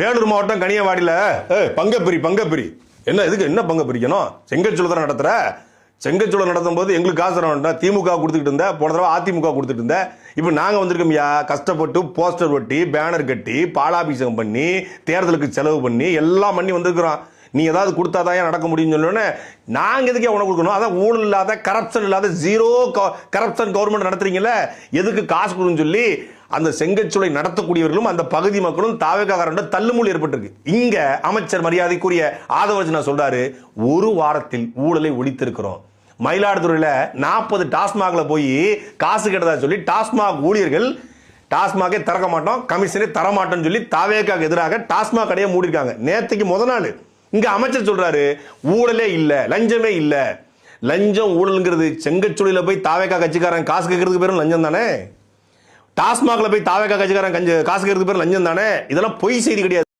வேலூர் மாவட்டம் கனியவாடியில் பங்கப்பிரி என்ன இதுக்கு என்ன பங்கு பிரிக்கணும்? செங்கச்சூளை நடத்துற செங்கச்சூளை நடத்தும் போது எங்களுக்கு காசு தர வேண்டாம். திமுக கொடுத்துக்கிட்டு இருந்த, போன தடவை அதிமுக கொடுத்துட்டு இருந்த, இப்போ நாங்கள் வந்திருக்கோம்யா. கஷ்டப்பட்டு போஸ்டர் ஒட்டி பேனர் கட்டி பாலாபிஷேகம் பண்ணி தேர்தலுக்கு செலவு பண்ணி எல்லாம் பண்ணி வந்திருக்கிறோம். நீ ஏதாவது கொடுத்தாதான் நடக்க முடியும்னு சொல்லணும்னு நாங்கள் எதுக்கே உனக்கு கொடுக்கணும்? அதான் ஊழல் இல்லாத, கரப்ஷன் இல்லாத, ஜீரோ கரப்ஷன் கவர்மெண்ட் நடத்துறீங்கல்ல, எதுக்கு காசு கொடுன்னு சொல்லி அந்த செங்கச்சூளை நடத்தக்கூடியவர்களும் அந்த பகுதி மக்களும் தாவேக்காரண்ட தள்ளுமுள் ஏற்பட்டிருக்கு. இங்க அமைச்சர் மரியாதைக்குரிய ஆதவர்ஜனா சொல்றாரு, ஒரு வாரத்தில் ஊழலை ஒழித்திருக்கிறோம். மயிலாடுதுறையில 40 டாஸ்மாக்ல போய் காசு கேட்டதா சொல்லி டாஸ்மாக் ஊழியர்கள் டாஸ்மாகே திறக்க மாட்டோம், கமிஷனே தரமாட்டோம்னு சொல்லி தாவேக்காக்கு எதிராக டாஸ்மாக் கடையை மூடிருக்காங்க. நேற்றுக்கு முத நாள் இங்க அமைச்சர் சொல்றாரு, ஊழலே இல்ல, லஞ்சமே இல்ல. லஞ்சம் ஊழல்ங்கிறது செங்கச்சூளையில போய் தாவேக்கா கட்சிக்காரன் காசு கேட்கறதுக்கு பேரும் லஞ்சம் தானே. டாஸ்மாக்ல போய் தாவேக்கா கட்சிக்காரன் காசு கேட்கறதுக்கு பேரும் லஞ்சம் தானே. இதெல்லாம் பொய் செய்தி கிடையாது.